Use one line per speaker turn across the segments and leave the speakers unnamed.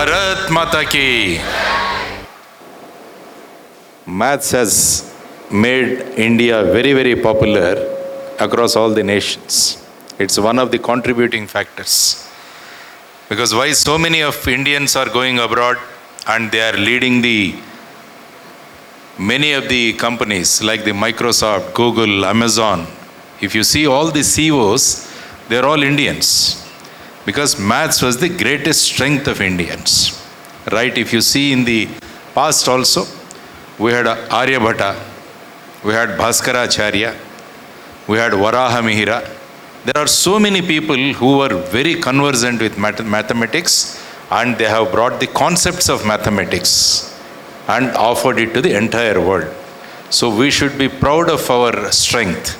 Bharat Mata ki. Maths has made India very, very popular across all the nations. It's one of the contributing factors. Because why so many of Indians are going abroad and they are leading many of the companies like the Microsoft, Google, Amazon. If you see all the CEOs, they're all Indians. Because maths was the greatest strength of Indians. Right? If you see in the past also, we had Aryabhata, we had Bhaskaracharya, we had Varaha Mihira. There are so many people who were very conversant with mathematics, and they have brought the concepts of mathematics and offered it to the entire world. So we should be proud of our strength.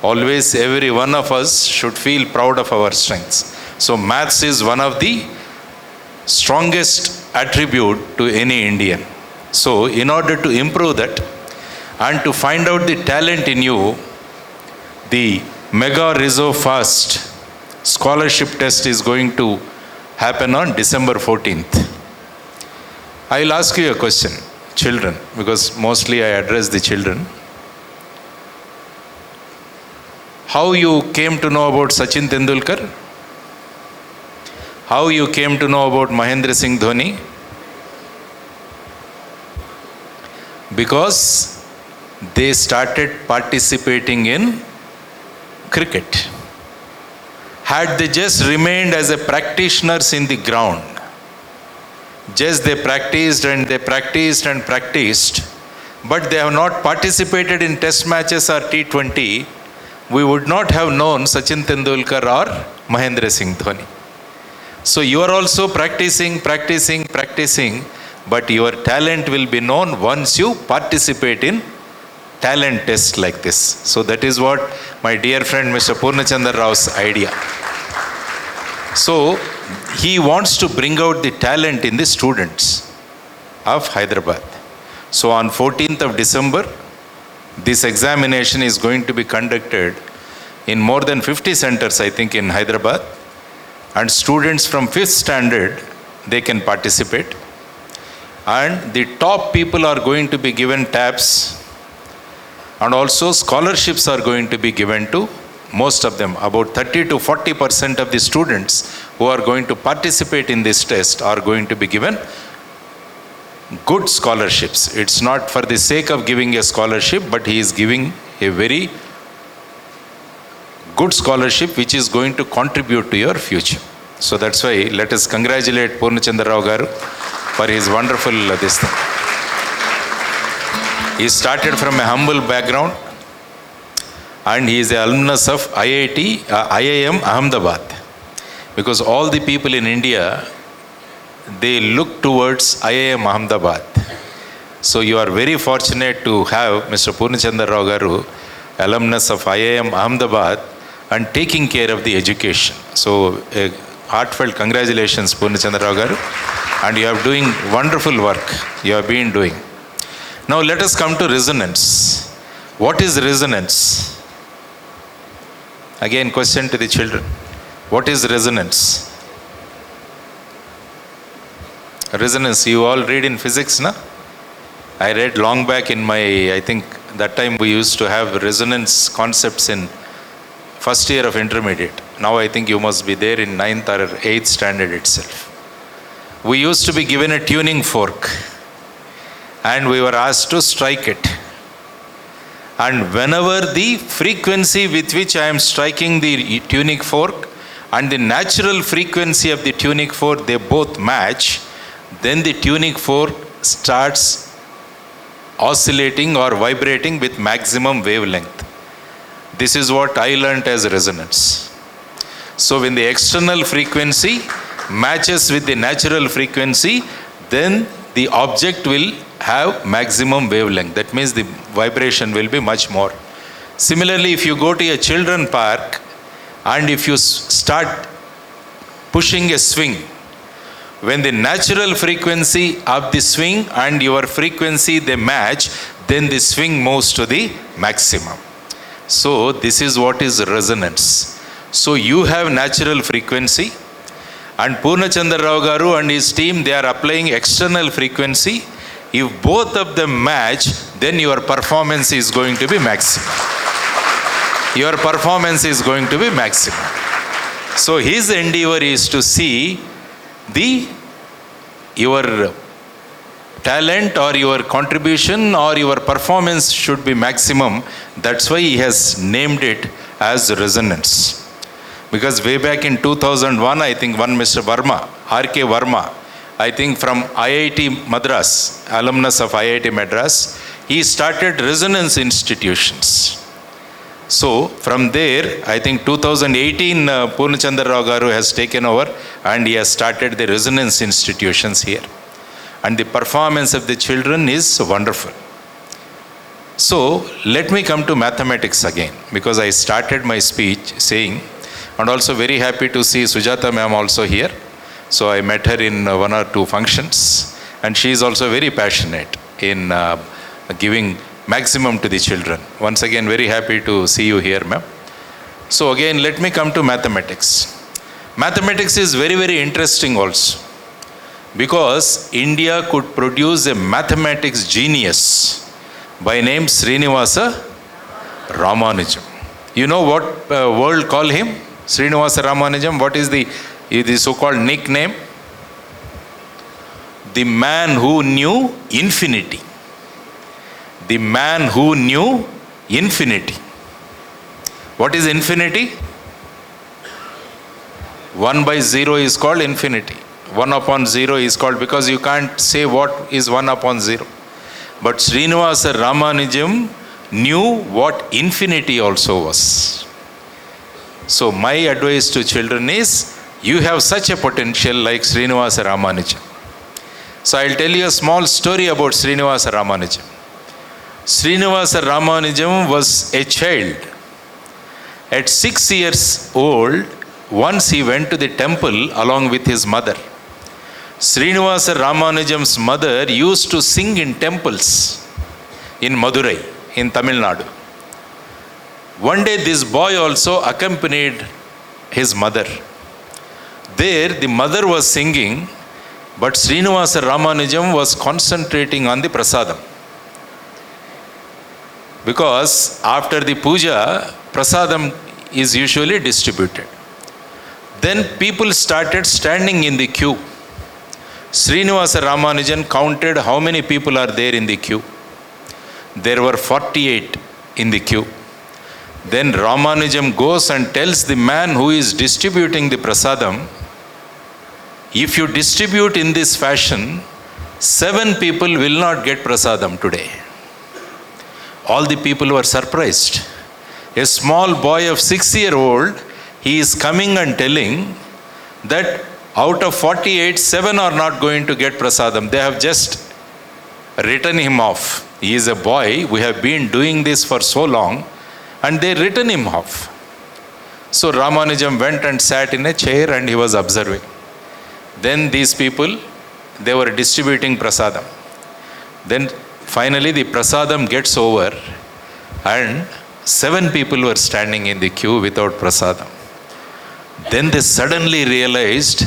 Always every one of us should feel proud of our strengths. So maths is one of the strongest attribute to any Indian. So in order to improve that and to find out the talent in you, the Mega ResoFAST scholarship test is going to happen on December 14th. I will ask you a question, children, because mostly I address the children. How you came to know about Sachin Tendulkar? How you came to know about Mahendra Singh Dhoni? Because they started participating in cricket. Had they just remained as a practitioners in the ground, just they practiced and they practiced and practiced, but they have not participated in test matches or T20, we would not have known Sachin Tendulkar or Mahendra Singh Dhoni. So you are also practicing, but your talent will be known once you participate in talent test like this. So that is what my dear friend Mr. Purnachandra Rao's idea. So he wants to bring out the talent in the students of Hyderabad. So on 14th of December, this examination is going to be conducted in more than 50 centers, I think, in Hyderabad. And students from 5th standard, they can participate. And the top people are going to be given tabs. And also scholarships are going to be given to most of them. About 30 to 40% of the students who are going to participate in this test are going to be given good scholarships. It's not for the sake of giving a scholarship, but he is giving a very good scholarship which is going to contribute to your future. So that's why let us congratulate Purnachandra Rao Garu for his wonderful this thing. He started from a humble background and he is an alumnus of IIM Ahmedabad. Because all the people in India, they look towards IIM Ahmedabad. So you are very fortunate to have Mr. Purnachandra Rao Garu, alumnus of IIM Ahmedabad, and taking care of the education. So heartfelt congratulations, Purnachandra Rao Garu, and you are doing wonderful work. You have been doing. Now let us come to resonance. What is resonance? Again, question to the children. What is resonance? Resonance, you all read in physics, na? I read long back in my, I think that time we used to have resonance concepts in first year of intermediate. Now I think you must be there in 9th or 8th standard itself. We used to be given a tuning fork and we were asked to strike it. And whenever the frequency with which I am striking the tuning fork and the natural frequency of the tuning fork, they both match, then the tuning fork starts oscillating or vibrating with maximum wavelength. This is what I learnt as resonance. So when the external frequency matches with the natural frequency, then the object will have maximum wavelength. That means the vibration will be much more. Similarly, if you go to a children park and if you start pushing a swing, when the natural frequency of the swing and your frequency they match, then the swing moves to the maximum. So this is what is resonance. So you have natural frequency And Purnachandra Rao Garu and his team, they are applying external frequency. If both of them match, then your performance is going to be maximum. Your performance is going to be maximum. So his endeavor is to see your talent or your contribution or your performance should be maximum. That's why he has named it as resonance. Because way back in 2001, I think one Mr. Verma, R.K. Verma, I think from IIT Madras, alumnus of IIT Madras, he started resonance institutions. So from there, I think 2018, Purnachandra Rao Garu has taken over and he has started the resonance institutions here. And the performance of the children is wonderful. So let me come to mathematics again, because I started my speech saying, and also very happy to see Sujata ma'am also here. So I met her in one or two functions, and she is also very passionate in giving maximum to the children. Once again, very happy to see you here, ma'am. So again, let me come to mathematics. Mathematics is very, very interesting also, because India could produce a mathematics genius by name Srinivasa Ramanujam. You know what world call him? Srinivasa Ramanujam. What is the so-called nickname? The man who knew infinity. The man who knew infinity. What is infinity? 1 by 0 is called infinity. 1 upon 0 is called, because you can't say what is 1 upon 0. But Srinivasa Ramanujam knew what infinity also was. So my advice to children is, you have such a potential like Srinivasa Ramanujam. So I'll tell you a small story about Srinivasa Ramanujam. Srinivasa Ramanujam was a child. At 6 years old, once he went to the temple along with his mother. Srinivasa Ramanujam's mother used to sing in temples in Madurai, in Tamil Nadu. One day this boy also accompanied his mother. There the mother was singing, but Srinivasa Ramanujam was concentrating on the prasadam. Because after the puja, prasadam is usually distributed. Then people started standing in the queue. Srinivasa Ramanujan counted how many people are there in the queue. There were 48 in the queue. Then Ramanujam goes and tells the man who is distributing the prasadam, if you distribute in this fashion, 7 people will not get prasadam today. All the people were surprised. A small boy of 6-year-old, he is coming and telling that out of 48, 7 are not going to get prasadam. They have just written him off. He is a boy. We have been doing this for so long, and they written him off. So Ramanujam went and sat in a chair and he was observing. Then these people, they were distributing prasadam. Then finally the prasadam gets over and 7 people were standing in the queue without prasadam. Then they suddenly realized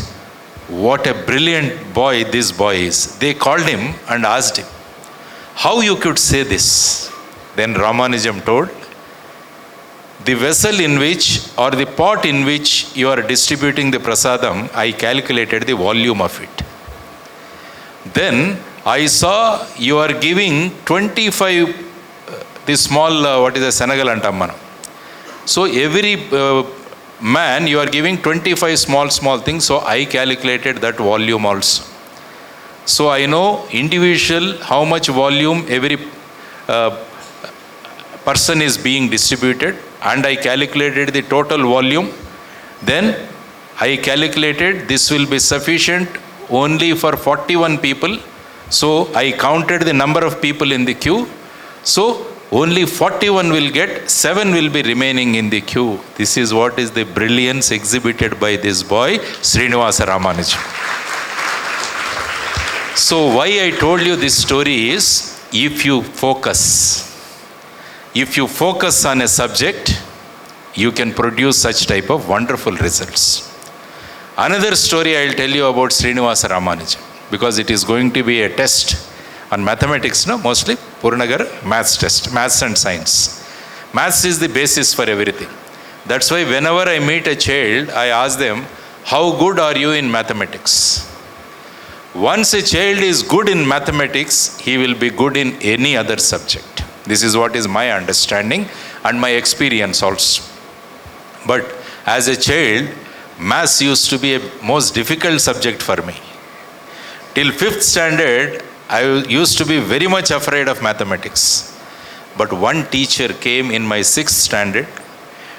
what a brilliant boy this boy is. They called him and asked him, how you could say this? Then Ramanujam told, the vessel in which, or the pot in which you are distributing the prasadam, I calculated the volume of it. Then I saw you are giving 25, the small, what is a Senegal antammanam. So every man, you are giving 25 small things, so I calculated that volume also. So I know individual how much volume every person is being distributed, and I calculated the total volume. Then I calculated this will be sufficient only for 41 people. So I counted the number of people in the queue. So only 41 will get, 7 will be remaining in the queue. This is what is the brilliance exhibited by this boy, Srinivasa Ramanujan. So why I told you this story is, if you focus on a subject, you can produce such type of wonderful results. Another story I will tell you about Srinivasa Ramanujan, because it is going to be a test on mathematics, no? Mostly Purnagar maths test, maths and science. Maths is the basis for everything. That's why whenever I meet a child, I ask them, how good are you in mathematics? Once a child is good in mathematics, he will be good in any other subject. This is what is my understanding and my experience also. But as a child, maths used to be a most difficult subject for me. Till 5th standard, I used to be very much afraid of mathematics. But one teacher came in my 6th standard.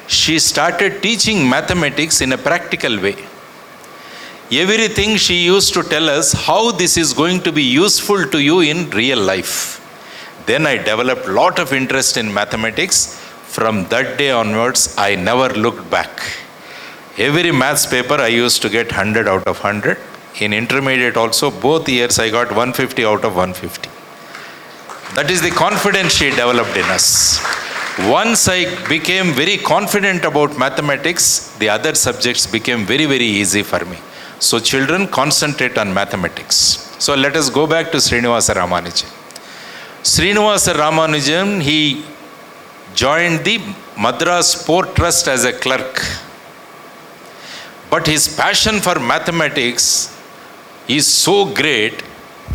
She started teaching mathematics in a practical way. Everything she used to tell us how this is going to be useful to you in real life. Then I developed a lot of interest in mathematics. From that day onwards, I never looked back. Every maths paper I used to get 100 out of 100. In intermediate also, both years I got 150 out of 150. That is the confidence she developed in us. Once I became very confident about mathematics, the other subjects became very, very easy for me. So children, concentrate on mathematics. So let us go back to Srinivasa Ramanujan. Srinivasa Ramanujan, he joined the Madras Port Trust as a clerk. But his passion for mathematics is so great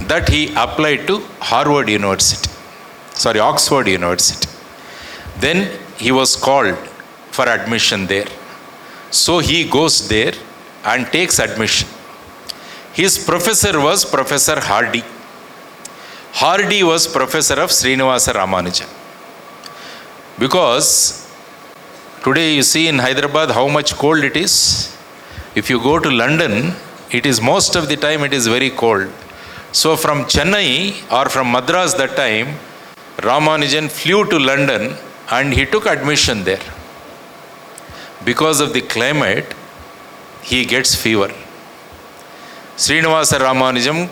that he applied to Oxford University. Then he was called for admission there. So he goes there and takes admission. His professor was Professor Hardy. Hardy was professor of Srinivasa Ramanujan. Because today you see in Hyderabad how much cold it is. If you go to London, it is most of the time it is very cold. So from Chennai or from Madras that time, Ramanujan flew to London and he took admission there. Because of the climate, he gets fever. Srinivasa Ramanujan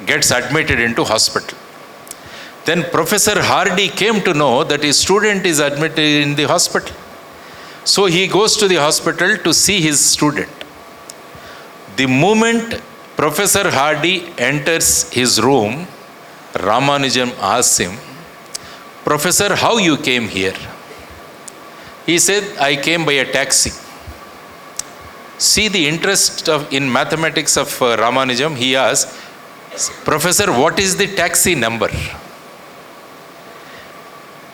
gets admitted into hospital. Then Professor Hardy came to know that his student is admitted in the hospital. So he goes to the hospital to see his student. The moment Professor Hardy enters his room, Ramanujan asks him, Professor, how you came here? He said, I came by a taxi. See the interest in mathematics of Ramanujan. He asked, Professor, what is the taxi number?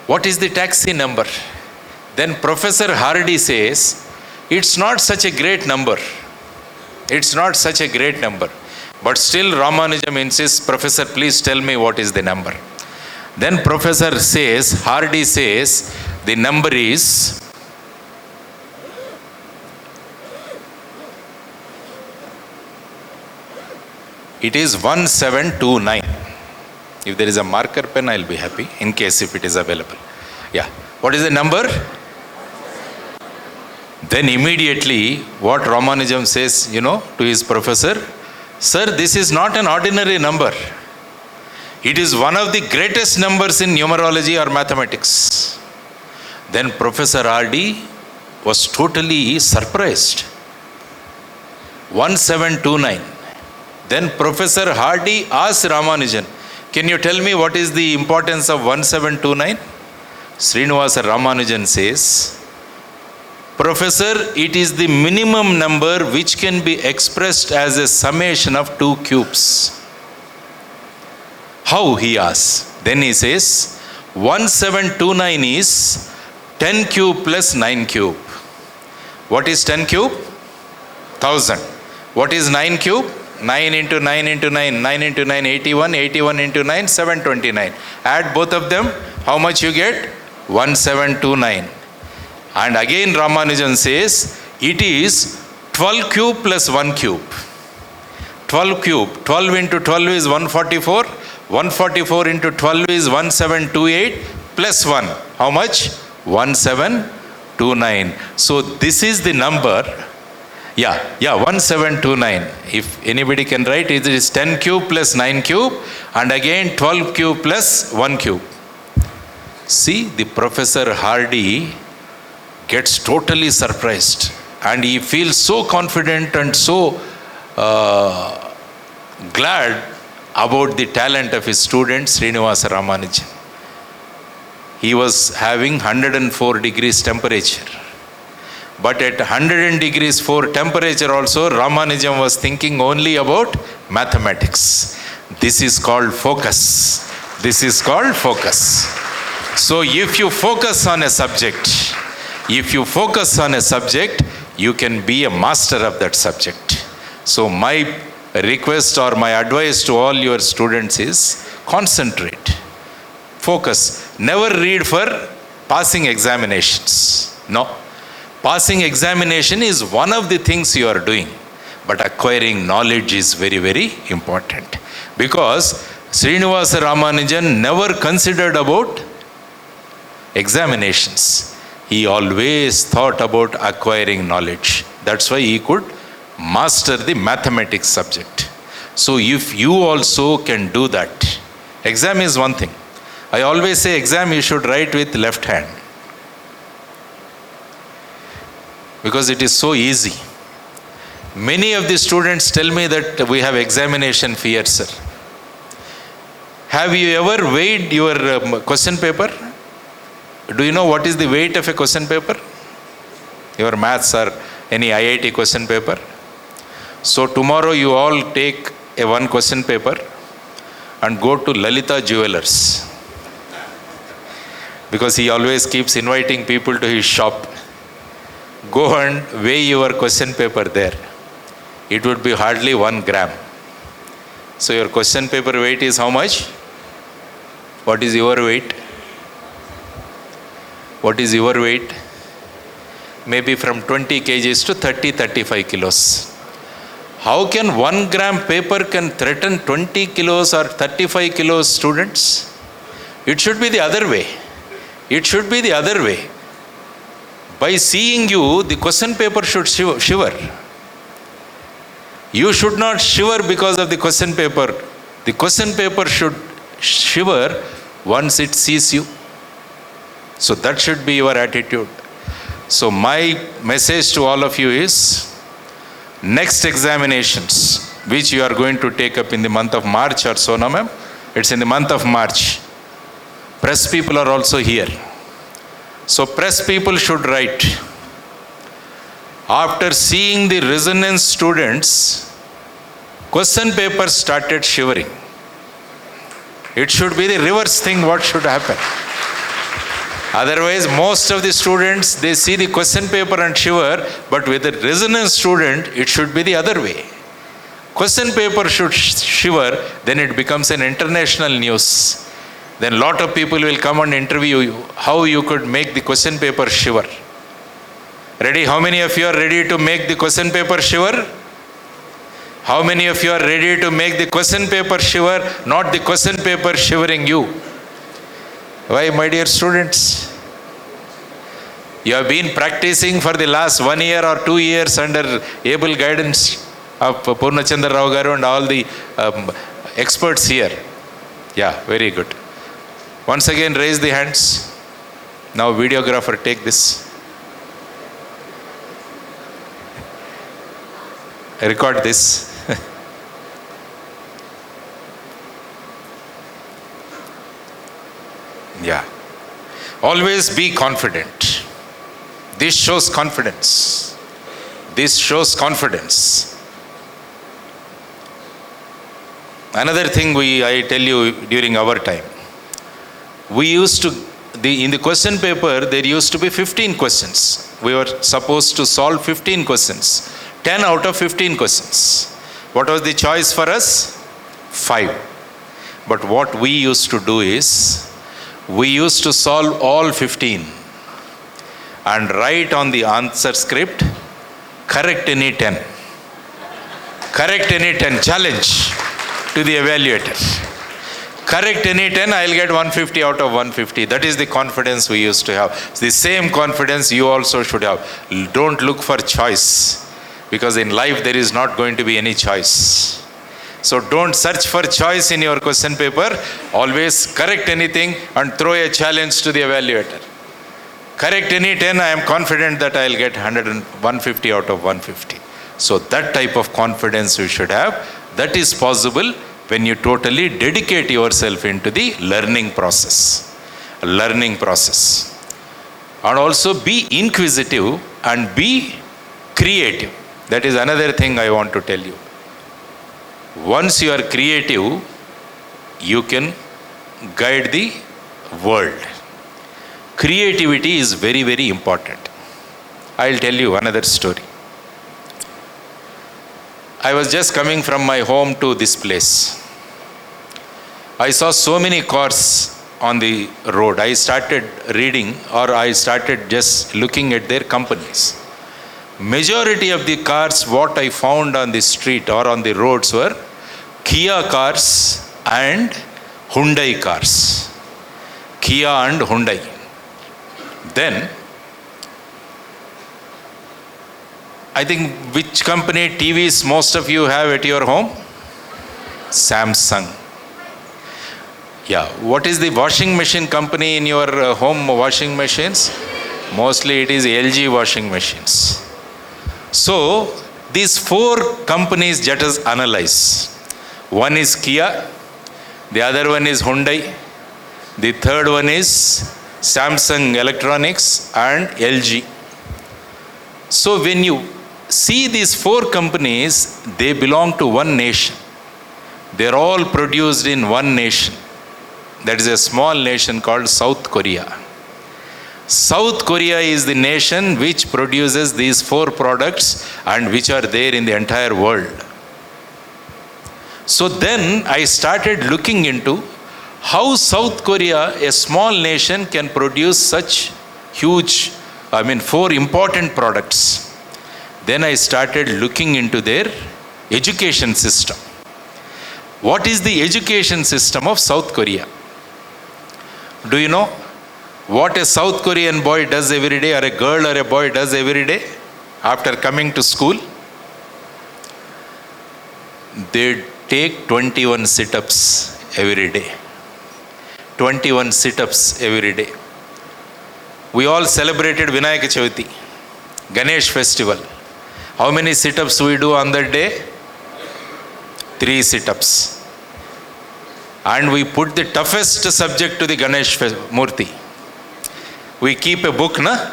What is the taxi number? Then Professor Hardy says, it's not such a great number. It's not such a great number. But still Ramanujan insists, Professor, please tell me what is the number. Then Professor says, Hardy says, the number is it is 1729. If there is a marker pen, I'll be happy, in case if it is available. Yeah. What is the number? Then immediately, what Ramanujan says, to his professor, Sir, this is not an ordinary number. It is one of the greatest numbers in numerology or mathematics. Then Professor Hardy was totally surprised. 1729. Then Professor Hardy asked Ramanujan, can you tell me what is the importance of 1729? Srinivasa Ramanujan says, Professor, it is the minimum number which can be expressed as a summation of two cubes. How? He asks. Then he says, 1729 is 10 cube plus 9 cube. What is 10 cube? 1000. What is 9 cube? 9 into 9 into 9. 9 into 9, 81. 81 into 9, 729. Add both of them. How much you get? 1729. And again Ramanujan says, it is 12 cube plus 1 cube. 12 cube. 12 into 12 is 144. 144 into 12 is 1728 plus 1. How much? 1729. So this is the number. 1729. If anybody can write, it is 10 cube plus 9 cube and again 12 cube plus 1 cube. See, the Professor Hardy gets totally surprised And he feels so confident and so glad about the talent of his student Srinivasa Ramanujan. He was having 104 degrees temperature. But at 100 degrees 4 temperature also, Ramanujan was thinking only about mathematics. This is called focus. This is called focus. So if you focus on a subject, you can be a master of that subject. So my request or my advice to all your students is concentrate, focus. Never read for passing examinations. No. Passing examination is one of the things you are doing, but acquiring knowledge is very, very important. Because Srinivasa Ramanujan never considered about examinations. He always thought about acquiring knowledge. That's why he could master the mathematics subject. So if you also can do that, exam is one thing. I always say exam you should write with left hand, because it is so easy. Many of the students tell me that we have examination fear, sir. Have you ever weighed your question paper? Do you know what is the weight of a question paper? Your maths or any IIT question paper? So tomorrow you all take a one question paper and go to Lalita Jewelers, because he always keeps inviting people to his shop. Go and weigh your question paper there. It would be hardly 1 gram. So your question paper weight is how much? What is your weight? What is your weight? Maybe from 20 kgs to 30-35 kilos. How can 1 gram paper can threaten 20 kilos or 35 kilos students? It should be the other way. It should be the other way. By seeing you, the question paper should shiver. You should not shiver because of the question paper. The question paper should shiver once it sees you. So that should be your attitude. So my message to all of you is, next examinations which you are going to take up in the month of March or so, no ma'am? It's in the month of March. Press people are also here. So press people should write. After seeing the resonance students, question paper started shivering. It should be the reverse thing what should happen. Otherwise, most of the students, they see the question paper and shiver, but with the resonance student, it should be the other way. Question paper should shiver, then it becomes an international news. Then lot of people will come and interview you, how you could make the question paper shiver. Ready? How many of you are ready to make the question paper shiver? How many of you are ready to make the question paper shiver, not the question paper shivering you? Why, my dear students? You have been practicing for the last 1 year or 2 years under able guidance of Purnachandra Rao Garu and all the experts here. Yeah, very good. Once again, raise the hands. Now, videographer, take this. Record this. Yeah. Always be confident. This shows confidence. This shows confidence. Another thing I tell you during our time, we used to, in the question paper, there used to be 15 questions. We were supposed to solve 15 questions. 10 out of 15 questions. What was the choice for us? 5. But what we used to do is, we used to solve all 15 and write on the answer script, correct any 10. Correct any 10, challenge to the evaluator. Correct any 10, I'll get 150 out of 150. That is the confidence we used to have. The same confidence you also should have. Don't look for choice, because in life there is not going to be any choice. So don't search for choice in your question paper. Always correct anything and throw a challenge to the evaluator. Correct any 10, I am confident that I will get 150 out of 150. So that type of confidence you should have. That is possible when you totally dedicate yourself into the learning process. Learning process. And also be inquisitive and be creative. That is another thing I want to tell you. Once you are creative, you can guide the world. Creativity is very, very important. I'll tell you another story. I was just coming from my home to this place. I saw so many cars on the road. I started reading, or I started just looking at their companies. Majority of the cars what I found on the street or on the roads were Kia cars and Hyundai cars. Kia and Hyundai. Then, I think which company TVs most of you have at your home? Samsung. Yeah. What is the washing machine company in your home washing machines? Mostly it is LG washing machines. So, these four companies let us analyze. One is Kia, the other one is Hyundai, the third one is Samsung Electronics and LG. So when you see these four companies, they belong to one nation. They are all produced in one nation. That is a small nation called South Korea. South Korea is the nation which produces these four products and which are there in the entire world. So then I started looking into how South Korea, a small nation, can produce such huge, four important products. Then I started looking into their education system. What is the education system of South Korea? Do you know what a South Korean boy does every day, or a girl or a boy does every day after coming to school? They take 21 sit-ups every day. 21 sit-ups every day. We all celebrated Vinayaka Chavati, Ganesh festival. How many sit-ups we do on that day? 3 sit-ups. And we put the toughest subject to the Ganesh Murti. We keep a book, na?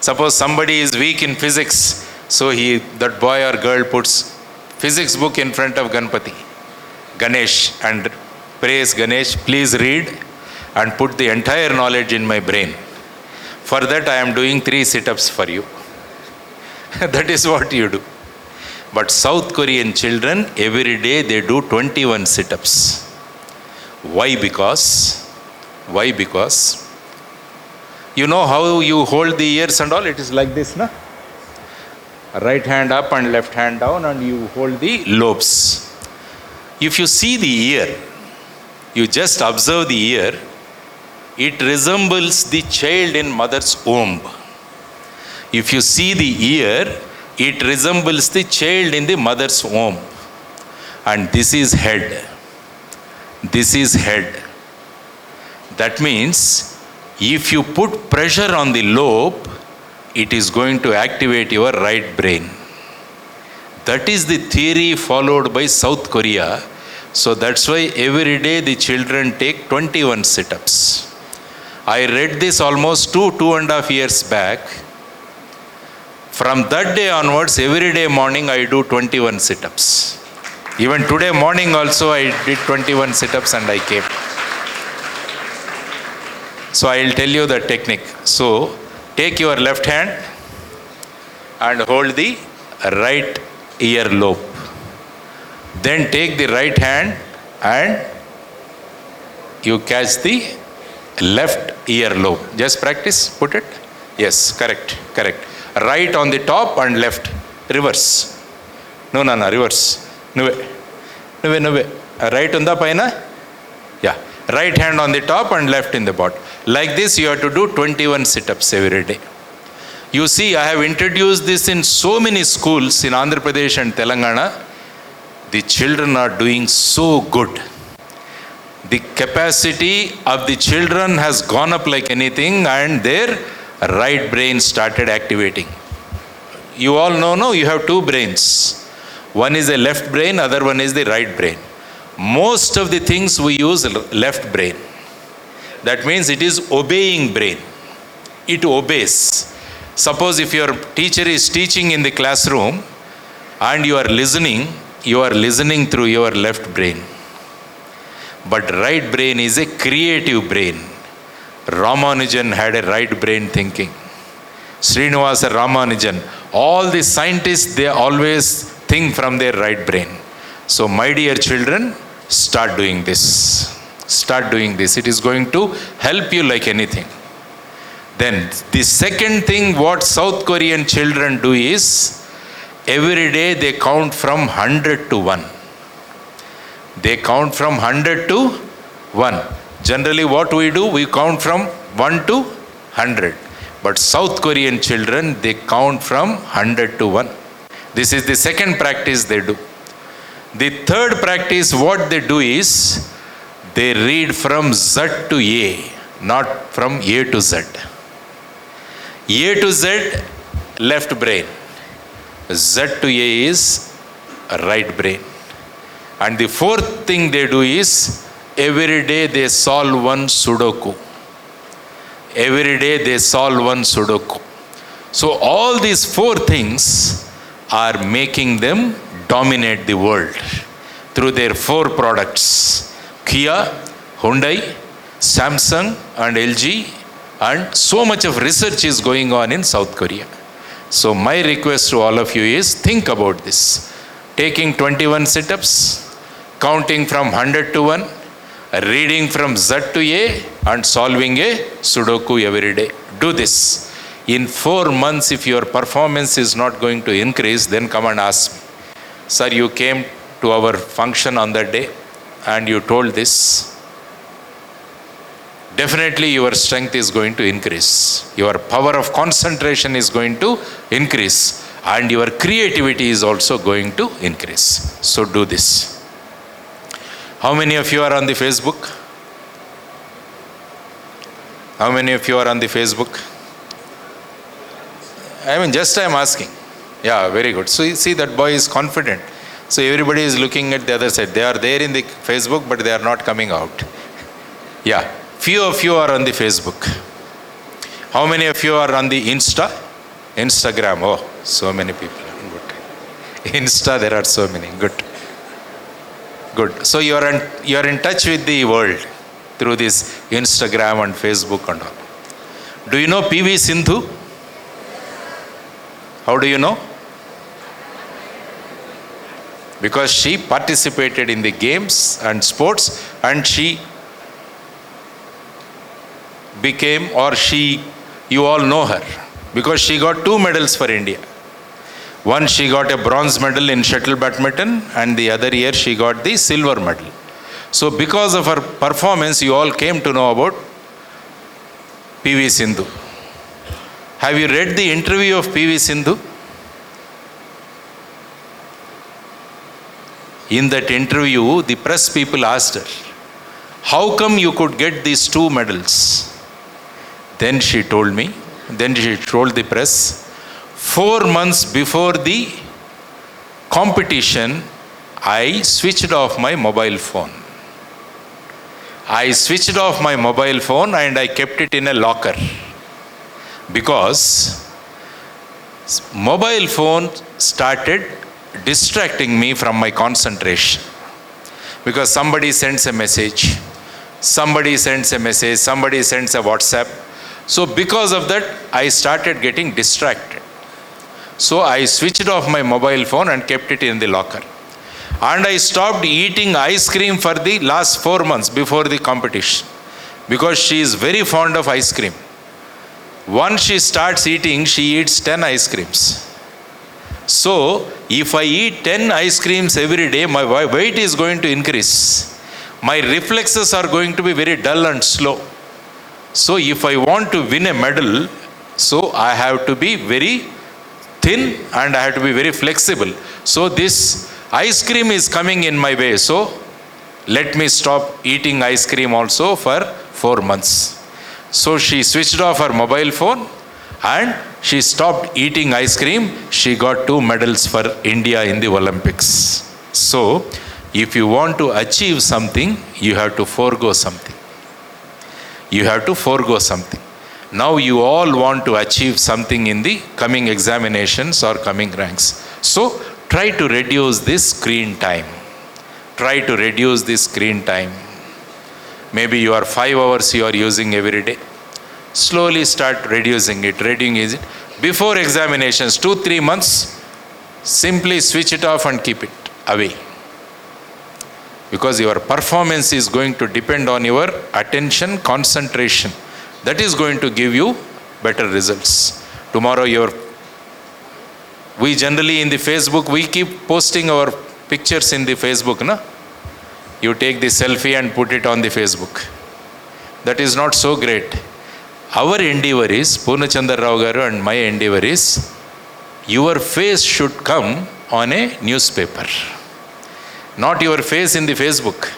Suppose somebody is weak in physics, so that boy or girl puts physics book in front of Ganesh, and praise Ganesh, please read and put the entire knowledge in my brain. For that I am doing 3 sit-ups for you. That is what you do. But South Korean children, every day they do 21 sit-ups. Why? Because you know how you hold the ears and all? It is like this, na? Right hand up and left hand down, and you hold the lobes. If you see the ear, you just observe the ear, it resembles the child in mother's womb. If you see the ear, it resembles the child in the mother's womb. And this is head. This is head. That means if you put pressure on the lobe, it is going to activate your right brain. That is the theory followed by South Korea. So that's why every day the children take 21 sit-ups. I read this almost 2.5 years back. From that day onwards, every day morning I do 21 sit-ups. Even today morning also I did 21 sit-ups and I came. So I will tell you the technique. So take your left hand and hold the right ear lobe. Then take the right hand and you catch the left ear lobe. Just practice, put it. Yes, correct. Right on the top and left. Reverse. No, reverse. Nuve. Right on the paina? Yeah. Right hand on the top and left in the bottom. Like this you have to do 21 sit-ups every day. You see, I have introduced this in so many schools in Andhra Pradesh and Telangana. The children are doing so good. The capacity of the children has gone up like anything, and their right brain started activating. You all know, no, you have two brains. One is the left brain, other one is the right brain. Most of the things we use left brain. That means it is obeying brain. It obeys. Suppose if your teacher is teaching in the classroom and you are listening through your left brain. But right brain is a creative brain. Ramanujan had a right brain thinking. Srinivasa Ramanujan. All the scientists, they always think from their right brain. So my dear children, start doing this. Start doing this. It is going to help you like anything. Then the second thing what South Korean children do is, every day they count from 100 to 1. They count from 100 to 1. Generally what we do, we count from 1 to 100. But South Korean children, they count from 100 to 1. This is the second practice they do. The third practice what they do is, they read from Z to A, not from A to Z. A to Z, left brain. Z to A is right brain. And the fourth thing they do is, every day they solve one Sudoku. Every day they solve one Sudoku. So all these four things are making them dominate the world through their four products. Kia, Hyundai, Samsung and LG, and so much of research is going on in South Korea. So my request to all of you is, think about this. Taking 21 sit-ups, counting from 100 to 1, reading from Z to A, and solving a Sudoku every day. Do this. In 4 months, if your performance is not going to increase, then come and ask me. Sir, you came to our function on that day and you told this. Definitely your strength is going to increase. Your power of concentration is going to increase. And your creativity is also going to increase. So do this. How many of you are on the Facebook? How many of you are on the Facebook? I am asking. Yeah, very good. So you see, that boy is confident. So everybody is looking at the other side. They are there in the Facebook, but they are not coming out. Yeah, few of you are on the Facebook. How many of you are on the Instagram? Oh, so many people. Good. Insta, there are so many. Good. Good. So you are in touch with the world through this Instagram and Facebook and all. Do you know PV Sindhu? How do you know? Because she participated in the games and sports, and she became, you all know her, because she got 2 medals for India. One, she got a bronze medal in shuttle badminton, and the other year she got the silver medal. So because of her performance, you all came to know about PV Sindhu. Have you read the interview of PV Sindhu? In that interview, the press people asked her, how come you could get these 2 medals? Then she told the press, 4 months before the competition, I switched off my mobile phone. I switched off my mobile phone and I kept it in a locker. Because mobile phone started distracting me from my concentration. Because somebody sends a message, somebody sends a WhatsApp. So because of that, I started getting distracted. So I switched off my mobile phone and kept it in the locker. And I stopped eating ice cream for the last 4 months before the competition. Because she is very fond of ice cream. Once she starts eating, she eats 10 ice creams. So, if I eat 10 ice creams every day, my weight is going to increase. My reflexes are going to be very dull and slow. So, if I want to win a medal, so I have to be very thin and I have to be very flexible. So, this ice cream is coming in my way. So, let me stop eating ice cream also for 4 months. So, she switched off her mobile phone And she stopped eating ice cream. She got 2 medals for India in the Olympics. So, if you want to achieve something, you have to forego something. You have to forego something. Now you all want to achieve something in the coming examinations or coming ranks. So, try to reduce this screen time. Try to reduce this screen time. Maybe you are 5 hours you are using every day. Slowly start reducing it. Before examinations, 2-3 months, simply switch it off and keep it away. Because your performance is going to depend on your attention, concentration. That is going to give you better results. Tomorrow we generally in the Facebook, we keep posting our pictures in the Facebook, na? You take the selfie and put it on the Facebook. That is not so great. Our endeavor is, Purnachandra Rao Garu and my endeavor is, your face should come on a newspaper. Not your face in the Facebook.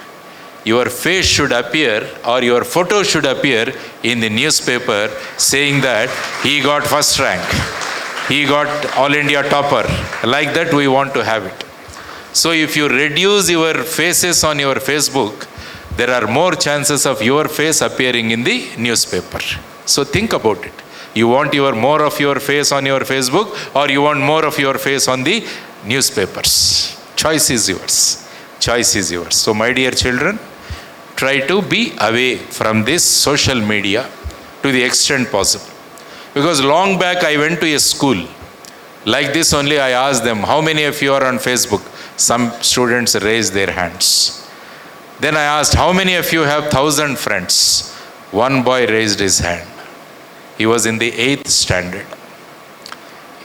Your face should appear, or your photo should appear in the newspaper saying that he got first rank. He got All India topper. Like that we want to have it. So if you reduce your faces on your Facebook, there are more chances of your face appearing in the newspaper. So think about it. You want more of your face on your Facebook, or you want more of your face on the newspapers? Choice is yours. Choice is yours. So my dear children, try to be away from this social media to the extent possible. Because long back I went to a school. Like this only I asked them, how many of you are on Facebook? Some students raised their hands. Then I asked, how many of you have 1,000 friends? One boy raised his hand. He was in the 8th standard.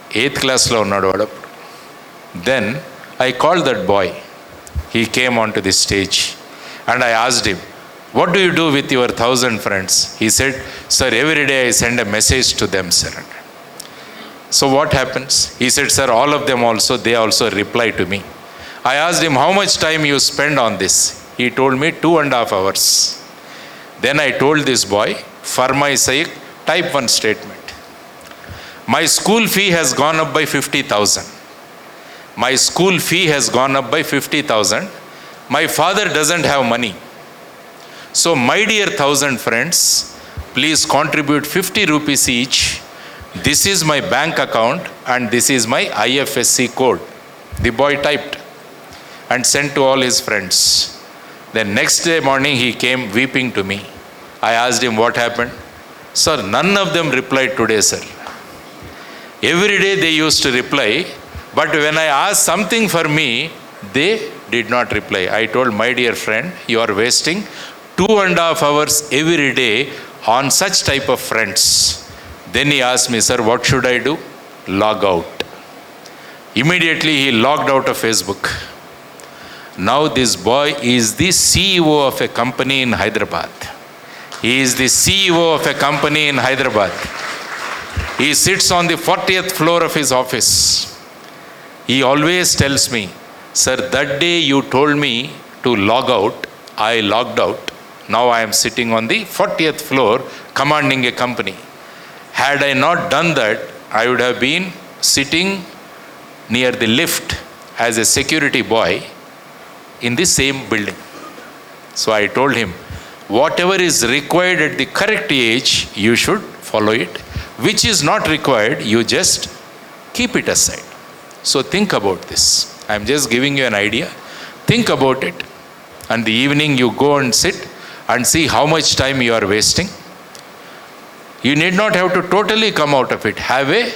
8th class lo unnadu vadu. Then I called that boy. He came onto the stage and I asked him, what do you do with your 1,000 friends? He said, sir, every day I send a message to them, sir. So what happens? He said, sir, all of them also, they also reply to me. I asked him, how much time you spend on this? He told me 2.5 hours. Then I told this boy, for my sake, type one statement. My school fee has gone up by 50,000. My school fee has gone up by 50,000. My father doesn't have money. So my dear 1,000 friends, please contribute 50 rupees each. This is my bank account and this is my IFSC code. The boy typed and sent to all his friends. Then next day morning he came weeping to me. I asked him what happened. Sir, none of them replied today, sir. Every day they used to reply, but when I asked something for me, they did not reply. I told, my dear friend, you are wasting 2.5 hours every day on such type of friends. Then he asked me, sir, what should I do? Log out. Immediately he logged out of Facebook. Now this boy is the CEO of a company in Hyderabad. He is the CEO of a company in Hyderabad. He sits on the 40th floor of his office. He always tells me, sir, that day you told me to log out, I logged out. Now I am sitting on the 40th floor commanding a company. Had I not done that, I would have been sitting near the lift as a security boy in the same building. So I told him, whatever is required at the correct age, you should follow it. Which is not required, you just keep it aside. So think about this. I am just giving you an idea. Think about it. And the evening you go and sit and see how much time you are wasting. You need not have to totally come out of it. Have a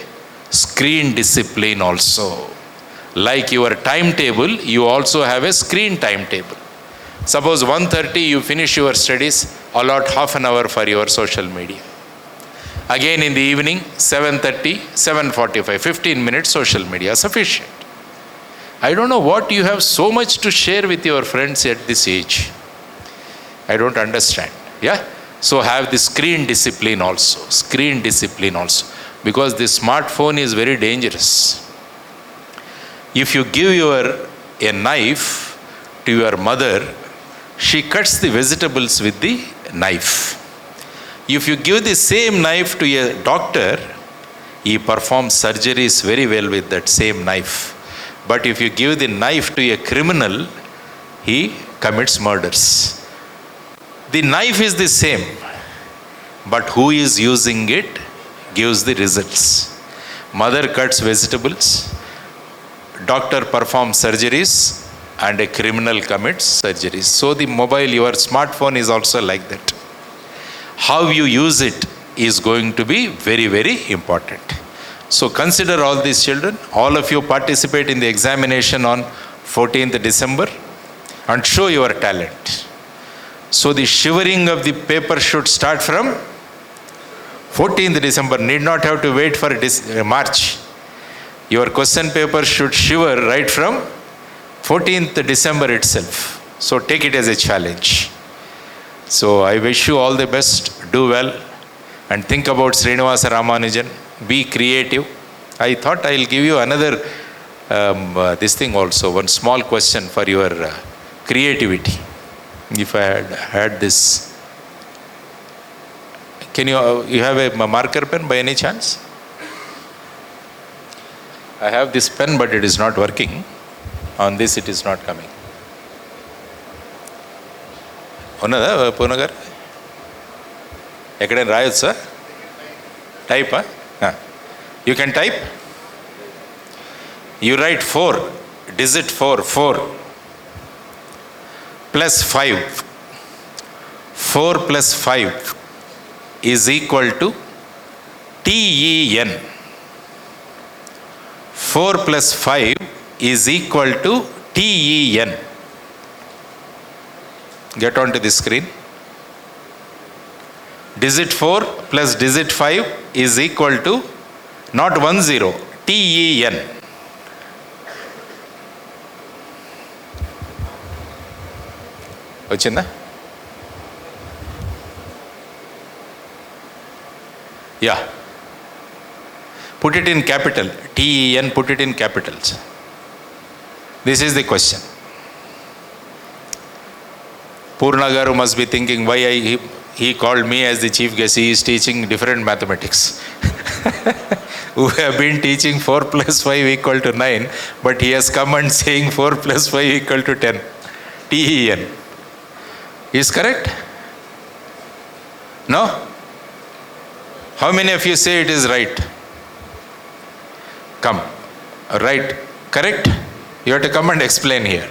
screen discipline also. Like your timetable, you also have a screen timetable. Suppose 1:30 you finish your studies, allot half an hour for your social media. Again in the evening, 7:30, 7:45, 15 minutes social media, sufficient. I don't know what you have so much to share with your friends at this age. I don't understand. Yeah? So have the screen discipline also. Screen discipline also. Because the smartphone is very dangerous. If you give a knife to your mother, she cuts the vegetables with the knife. If you give the same knife to a doctor, he performs surgeries very well with that same knife. But if you give the knife to a criminal, he commits murders. The knife is the same, but who is using it gives the results. Mother cuts vegetables, doctor performs surgeries, and a criminal commits surgeries. So the mobile, your smartphone is also like that. How you use it is going to be very, very important. So consider all these children. All of you participate in the examination on 14th December and show your talent. So the shivering of the paper should start from 14th December. Need not have to wait for March. Your question paper should shiver right from 14th December itself. So take it as a challenge. So I wish you all the best. Do well. And think about Srinivasa Ramanujan. Be creative. I thought I'll give you another this thing also. One small question for your creativity. If I had this. Can you have a marker pen by any chance? I have this pen, but it is not working. On this it is not coming. Unnada Punagar? Ekkadena rayotsa? Type, huh? You can type? You write 4, digit 4 plus 5. 4 plus 5 is equal to TEN. 4 plus 5 is equal to TEN. Get onto the screen. Digit 4 plus digit 5 is equal to not 10, TEN. Vachinda? Yeah. Put it in capital. TEN, put it in capitals. This is the question. Purna Garu must be thinking why he called me as the chief guest. He is teaching different mathematics. We have been teaching 4 plus 5 equal to 9, but he has come and saying 4 plus 5 equal to 10. TEN. Is correct? No? How many of you say it is right? Come. Right. Correct? You have to come and explain here.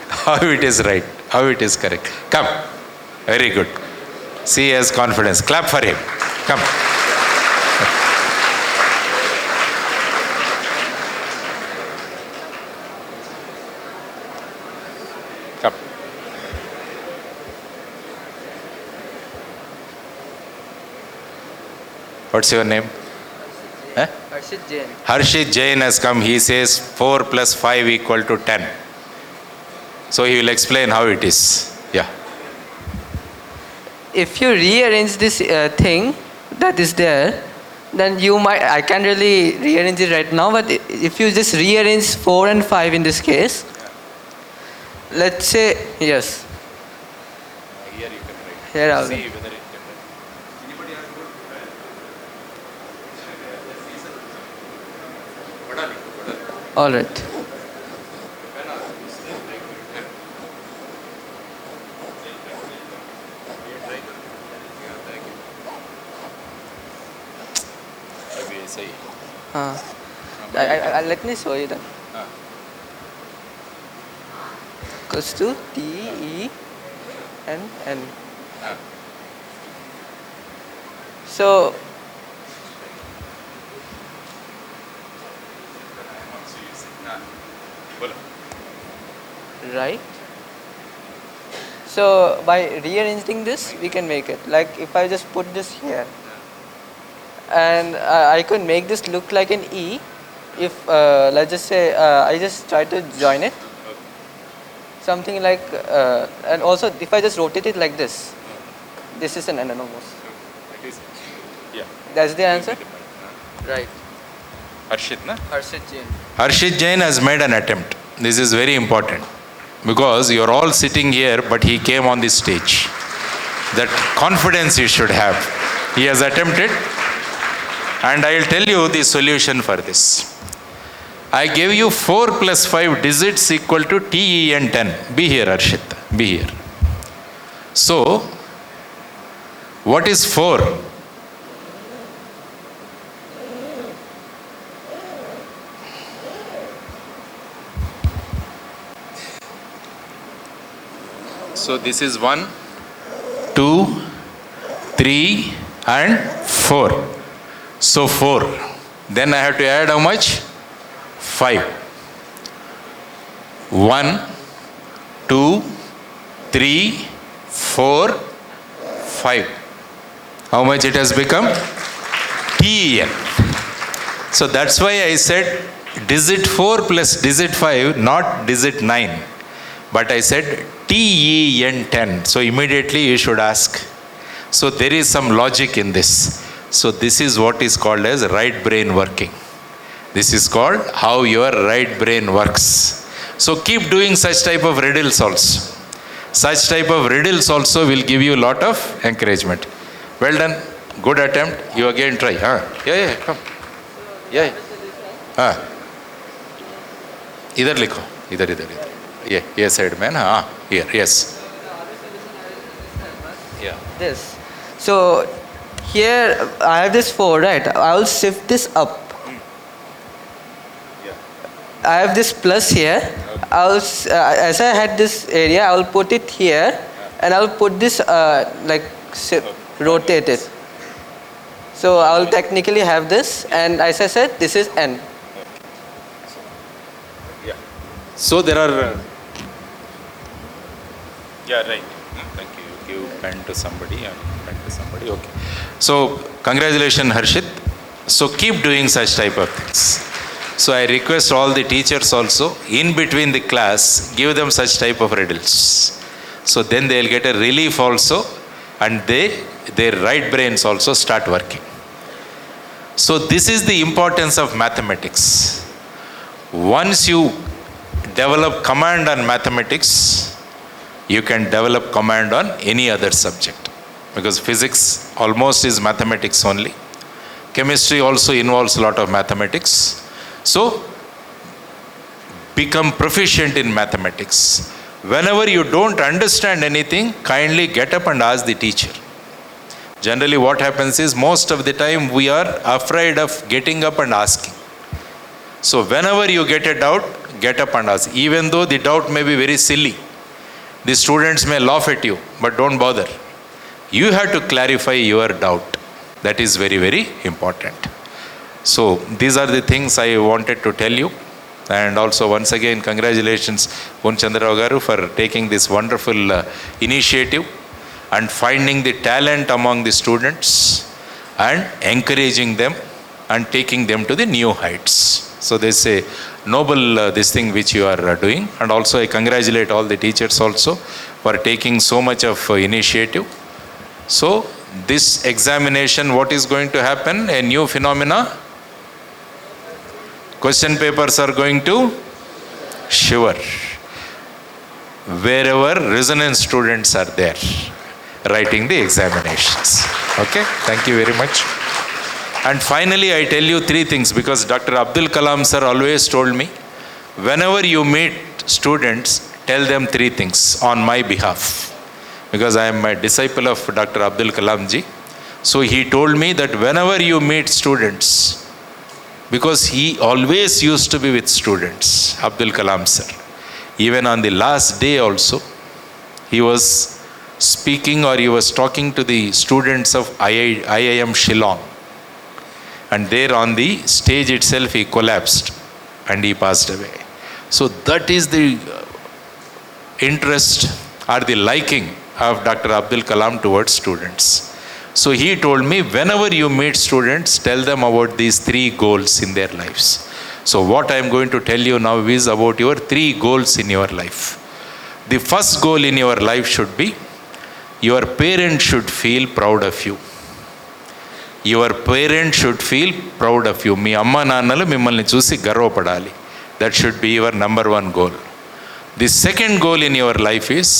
How it is right. How it is correct. Come. Very good. See, he has confidence. Clap for him. Come. Come. What's your name? Huh?
Harshit Jain.
Harshit Jain has come. He says 4 plus 5 equal to 10. So he will explain how it is. Yeah.
If you rearrange this thing that is there, then you might, I can't really rearrange it right now, but if you just rearrange 4 and 5 in this case, let's say, yes.
Here you can write.
Here I will.
See whether it can write. Anybody has good?
All right. Let me show you that. Equals to TENN. So right. So by rearranging this, we can make it. Like if I just put this here, and I could make this look like an E. If let's just say I just try to join it, something like, and also if I just rotate it like this, this is an N almost.
Yeah.
That's the answer. Right.
Harshit, na?
Harshit Jain.
Harshit Jain has made an attempt. This is very important because you are all sitting here, but he came on this stage. That confidence you should have. He has attempted, and I will tell you the solution for this. I gave you 4 plus 5 digits equal to TEN 10. Be here, Arshit. Be here. So, what is 4? So, this is 1, 2, 3, and 4. So, 4. Then I have to add how much? 5. 1, 2, 3, 4, 5. How much it has become? TEN. So that's why I said digit 4 plus digit 5, not digit 9. But I said TEN 10. So immediately you should ask. So there is some logic in this. So this is what is called as right brain working. This is called how your right brain works. So keep doing such type of riddles also. Such type of riddles also will give you a lot of encouragement. Well done. Good attempt. You again try. Yeah, come. Yeah. Idhar likho. Idhar. Yeah, yes, side man. Here, yes. Yeah.
This. So here I have this 4, right? I will shift this up. I have this plus here. Okay. As I had this area, I will put it here, and I will put this rotate it. So I will technically have this, and as I said, this is N.
Yeah. So there are. Yeah, right. Thank you. Give pen to somebody and pen to somebody. Okay. So congratulations, Harshit. So keep doing such type of things. So I request all the teachers also, in between the class, give them such type of riddles. So then they'll get a relief also, and their right brains also start working. So this is the importance of mathematics. Once you develop command on mathematics, you can develop command on any other subject. Because physics almost is mathematics only. Chemistry also involves a lot of mathematics. So, become proficient in mathematics. Whenever you don't understand anything, kindly get up and ask the teacher. Generally what happens is, most of the time we are afraid of getting up and asking. So whenever you get a doubt, get up and ask. Even though the doubt may be very silly, the students may laugh at you, but don't bother. You have to clarify your doubt. That is very, very important. So these are the things I wanted to tell you. And also once again, congratulations Chandrarao Garu for taking this wonderful initiative and finding the talent among the students and encouraging them and taking them to the new heights. So there's a noble this thing which you are doing. And also I congratulate all the teachers also for taking so much of initiative. So this examination, what is going to happen? A new phenomena. Question papers are going to shiver wherever resonance students are there writing the examinations. Okay, thank you very much. And finally, I tell you 3 things, because Dr. Abdul Kalam sir always told me, whenever you meet students, tell them 3 things on my behalf. Because I am a disciple of Dr. Abdul Kalam ji. So he told me that whenever you meet students, because he always used to be with students, Abdul Kalam sir. Even on the last day also, he was speaking or he was talking to the students of IIM Shillong. And there on the stage itself he collapsed and he passed away. So that is the interest or the liking of Dr. Abdul Kalam towards students. So he told me, whenever you meet students, tell them about these 3 goals in their lives. So what I am going to tell you now is about your 3 goals in your life. The first goal in your life should be, your parents should feel proud of you. Your parents should feel proud of you. మీ అమ్మ నాన్నలు మిమ్మల్ని చూసి గర్వపడాలి. That should be your number 1 goal. The second goal in your life is,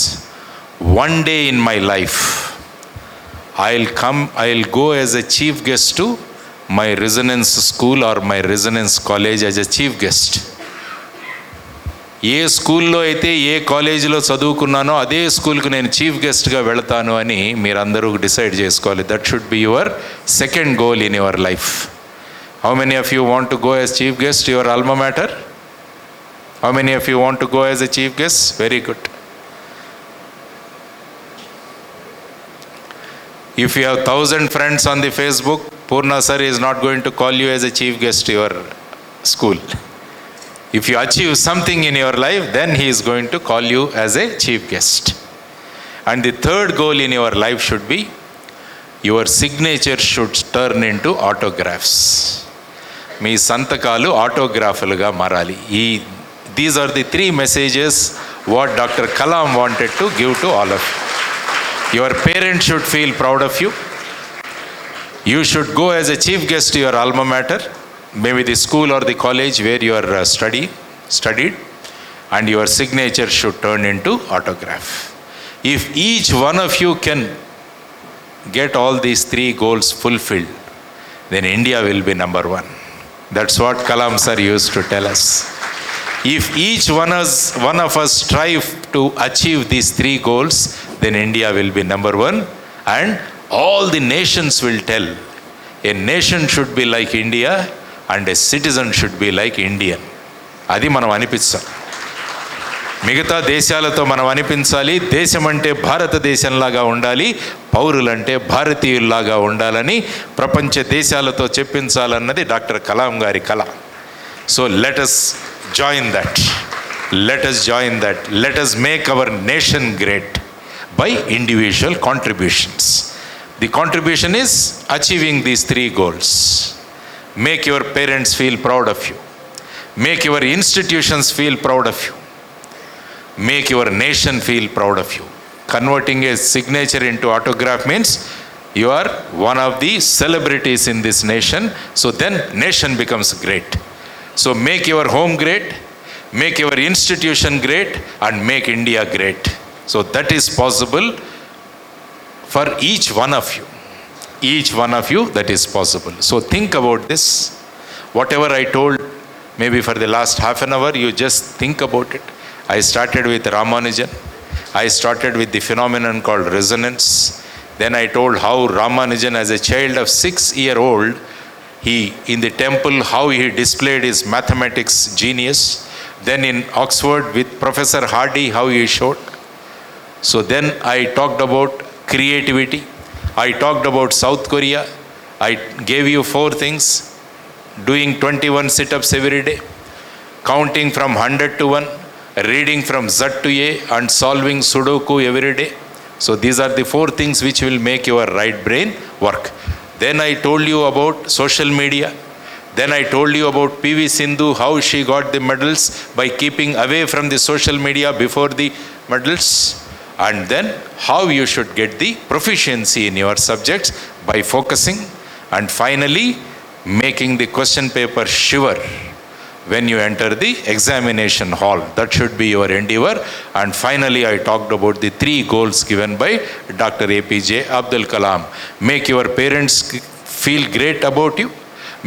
one day in my life, I'll go as a chief guest to my resonance school or my resonance college as a chief guest. ఏ స్కూల్లో అయితే ఏ కాలేజీలో చదువుకున్నానో అదే స్కూల్కి నేను chief గెస్ట్గా వెళతాను అని మీరందరూ డిసైడ్ చేసుకోవాలి. That should be your second goal in your life. How many of you want to go as chief guest your alma mater? How many of you want to go as a chief guest? Very good. If you have 1,000 friends on the Facebook, Purna sir is not going to call you as a chief guest to your school. If you achieve something in your life, then he is going to call you as a chief guest. And the third goal in your life should be, your signature should turn into autographs. మీ సంతకాలు ఆటోగ్రాఫ్లుగా మారాలి. These are the three messages what Dr. Kalam wanted to give to all of you. Your parents should feel proud of you. You should go as a chief guest to your alma mater, maybe the school or the college where you are studied, and your signature should turn into autograph. If each one of you can get all these three goals fulfilled, then India will be number one. That's what Kalam sir used to tell us. If each one of us strive to achieve these three goals, then India will be number one, and all the nations will tell, a nation should be like India and a citizen should be like Indian. అది మనం అనిపిస్తాం. మిగతా దేశాలతో మనం అనిపించాలి, దేశం అంటే భారతదేశంలాగా ఉండాలి, పౌరులంటే భారతీయుల్లాగా ఉండాలని ప్రపంచ దేశాలతో చెప్పించాలన్నది డాక్టర్ కలాం గారి కళ. So let us join that. Let us join that. Let us make our nation great by individual contributions. The contribution is achieving these three goals. Make your parents feel proud of you. Make your institutions feel proud of you. Make your nation feel proud of you. Converting a signature into autograph means you are one of the celebrities in this nation. So then nation becomes great. So make your home great, make your institution great, and make India great. So that is possible for each one of you. Each one of you, that is possible. So think about this. Whatever I told, maybe for the last half an hour, you just think about it. I started with Ramanujan. I started with the phenomenon called resonance. Then I told how Ramanujan, as a child of 6-year-old, he, in the temple, how he displayed his mathematics genius. Then in Oxford with Professor Hardy, how he showed. So then I talked about creativity. I talked about South Korea. I gave you 4 things. Doing 21 sit-ups every day. Counting from 100 to 1. Reading from Z to A and solving Sudoku every day. So these are the 4 things which will make your right brain work. Then I told you about social media. Then I told you about PV Sindhu, how she got the medals by keeping away from the social media before the medals. And then how you should get the proficiency in your subjects by focusing. And finally, making the question paper shiver when you enter the examination hall. That should be your endeavor. And finally, I talked about the 3 goals given by Dr. APJ Abdul Kalam. Make your parents feel great about you.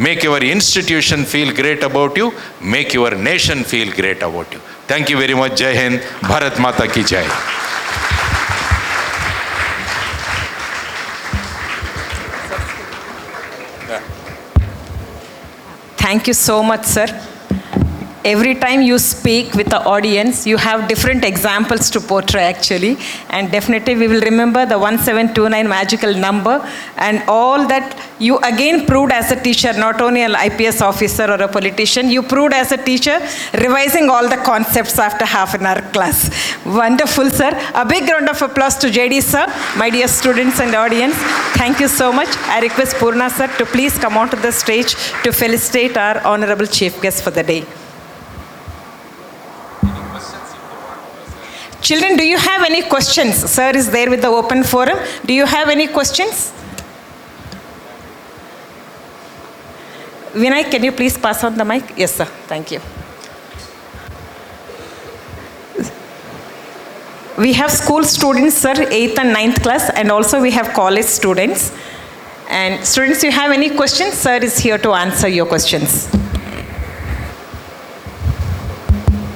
Make your institution feel great about you. Make your nation feel great about you. Thank you very much. Jai Hind. Bharat Mata ki Jai.
Thank you so much, sir. Every time you speak with the audience, you have different examples to portray actually. And definitely we will remember the 1729 magical number and all that you again proved as a teacher, not only an IPS officer or a politician, you proved as a teacher, revising all the concepts after half an hour class. Wonderful, sir. A big round of applause to JD, sir. My dear students and audience, thank you so much. I request Purna, sir, to please come onto the stage to felicitate our honorable chief guest for the day. Children, do you have any questions? Sir is there with the open forum. Do you have any questions? Vinay, can you please pass on the mic? Yes, sir. Thank you. We have school students, sir, 8th and 9th class, and also we have college students. And students, you have any questions? Sir is here to answer your questions.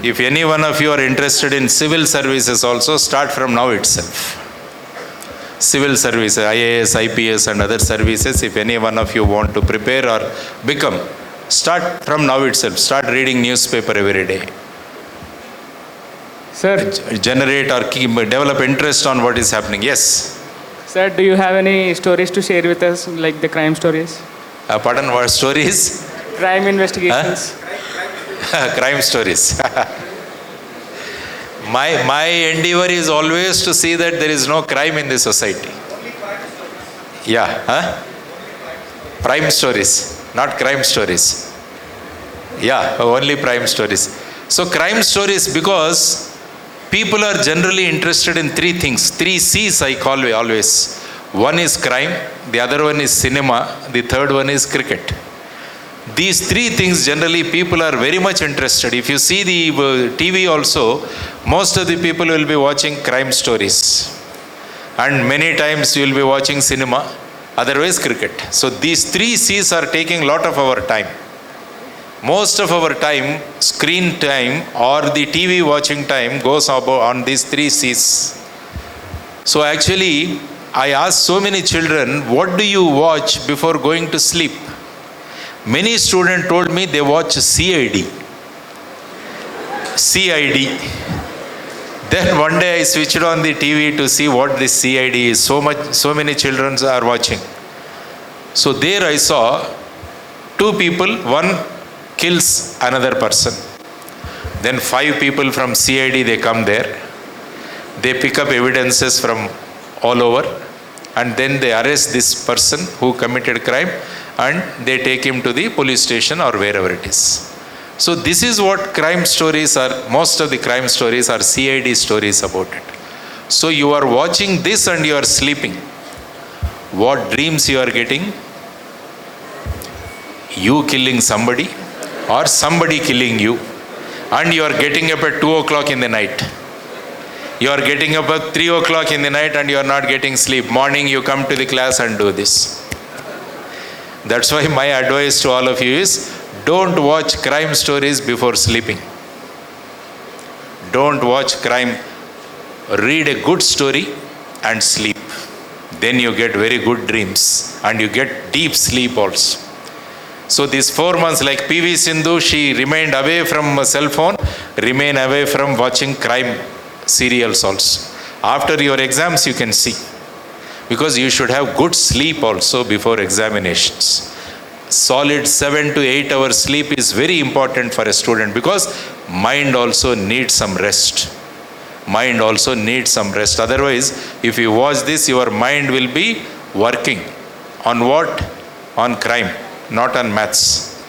If any one of you are interested in civil services also, start from now itself. Civil services, IAS, IPS and other services, if any one of you want to prepare or become, start from now itself. Start reading newspaper every day.
Sir,
Generate or develop interest on what is happening. Yes.
sir, do you have any stories to share with us, like the crime stories?
Pardon, what stories?
Crime investigations.
Crime stories. My endeavor is always to see that there is no crime in the society. Yeah. Prime stories, not crime stories. Yeah, only prime stories. So crime stories, because people are generally interested in three things. 3 C's I call always. One is crime, the other one is cinema, the third one is cricket. These 3 things generally people are very much interested. If you see the TV also, most of the people will be watching crime stories. And many times you will be watching cinema, otherwise cricket. So these 3 C's are taking a lot of our time. Most of our time, screen time or the TV watching time goes on these 3 C's. So actually, I ask so many children, what do you watch before going to sleep? Many students told me they watch CID. CID. Then one day I switched on the TV to see what this CID is. So many children are watching. So there I saw 2 people, one kills another person. Then 5 people from CID, they come there. They pick up evidences from all over, and then they arrest this person who committed crime, and they take him to the police station or wherever it is. So this is what crime stories are. Most of the crime stories are CID stories about it. So you are watching this and you are sleeping. What dreams you are getting? You killing somebody or somebody killing you, and you are getting up at 2 o'clock in the night. You are getting up at 3 o'clock in the night and you are not getting sleep. Morning you come to the class and do this. That's why my advice to all of you is, don't watch crime stories before sleeping. Don't watch crime. Read a good story and sleep. Then you get very good dreams and you get deep sleep also. So these 4 months, like PV Sindhu, she remained away from cell phone, remain away from watching crime serials also. After your exams you can see. Because you should have good sleep also before examinations. Solid 7 to 8 hours sleep is very important for a student, because mind also needs some rest. Mind also needs some rest. Otherwise, if you watch this, your mind will be working on what? On crime, not on maths.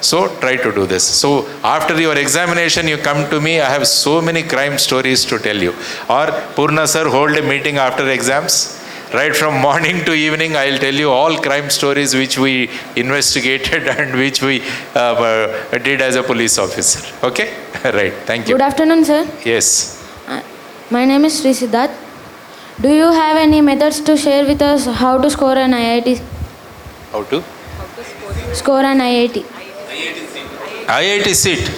So try to do this. So after your examination, you come to me, I have so many crime stories to tell you. Or Purna sir, hold a meeting after exams. Right from morning to evening, I will tell you all crime stories which we investigated and which we did as a police officer. Okay? Right. Thank you.
Good afternoon, sir.
Yes.
My name is Sri Siddharth. Do you have any methods to share with us how to score an IIT?
How to?
Score an IIT.
IIT seat.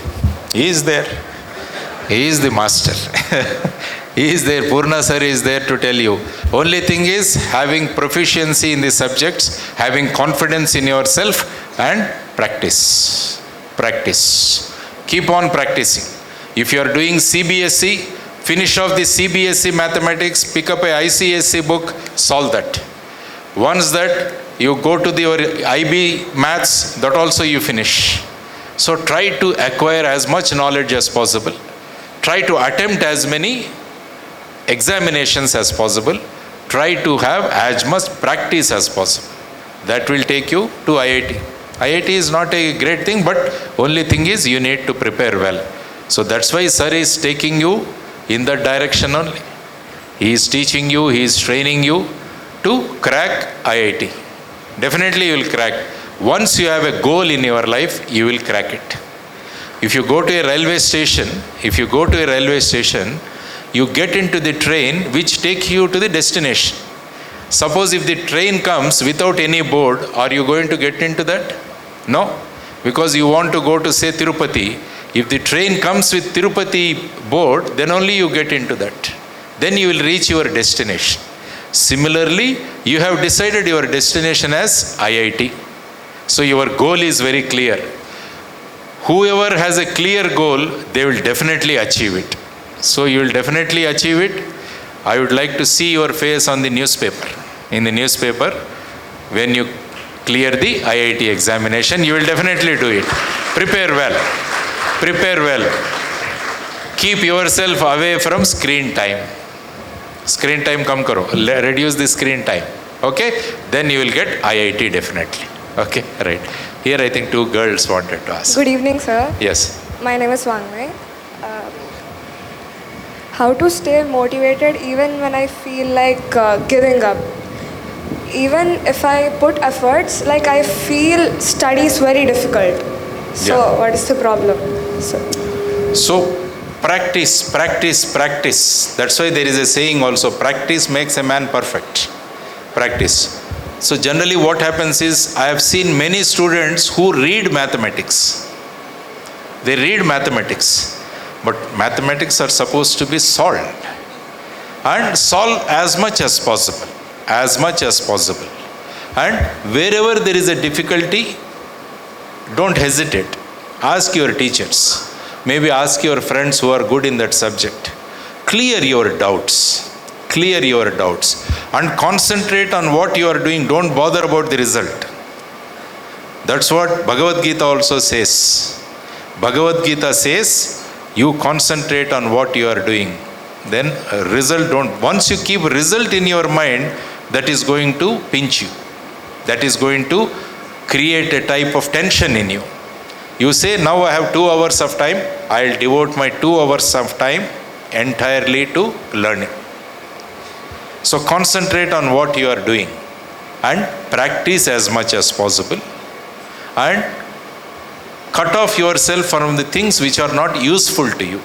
He is there. He is the master. He is there. Purna sir is there to tell you. Only thing is having proficiency in the subjects, having confidence in yourself, and practice. Practice. Keep on practicing. If you are doing CBSE, finish off the CBSE mathematics, pick up a ICSE book, solve that. Once that you go to your IB maths, that also you finish. So try to acquire as much knowledge as possible. Try to attempt as many examinations as possible. Try to have as much practice as possible. That will take you to IIT. IIT is not a great thing, but only thing is you need to prepare well. So that's why sir is taking you in that direction only. He is teaching you, he is training you to crack IIT. Definitely you will crack. Once you have a goal in your life, you will crack it. If you go to a railway station, you get into the train which take you to the destination. Suppose if the train comes without any board, are you going to get into that? No, because you want to go to, say, Tirupati. If the train comes with Tirupati board, then only you get into that. Then you will reach your destination. Similarly, you have decided your destination as IIT. So your goal is very clear. Whoever has a clear goal, they will definitely achieve it. So you will definitely achieve it. I would like to see your face on the newspaper. In the newspaper, when you clear the IIT examination, you will definitely do it. Prepare well. Prepare well. Keep yourself away from screen time. Screen time kam karo. Reduce the screen time. Okay? Then you will get IIT definitely. Okay? Right. Here I think two girls wanted to ask.
Good evening, sir.
Yes.
My name is Wangmai. How to stay motivated even when I feel like giving up? Even if I put efforts, like I feel studies very difficult. So
Yeah.
what is the problem?
So practice, practice, practice. That's why there is a saying also, practice makes a man perfect. Practice. So generally what happens is, I have seen many students who read mathematics. They read mathematics, but mathematics are supposed to be solved. And solve as much as possible. As much as possible. And wherever there is a difficulty, don't hesitate. Ask your teachers. Maybe ask your friends who are good in that subject. Clear your doubts. Clear your doubts. And concentrate on what you are doing. Don't bother about the result. That's what Bhagavad Gita also says. Bhagavad Gita says, you concentrate on what you are doing. Then result don't. Once you keep result in your mind, that is going to pinch you. That is going to create a type of tension in you. You say, now I have 2 hours of time, I'll devote my 2 hours of time entirely to learning. So concentrate on what you are doing and practice as much as possible, and cut off yourself from the things which are not useful to you.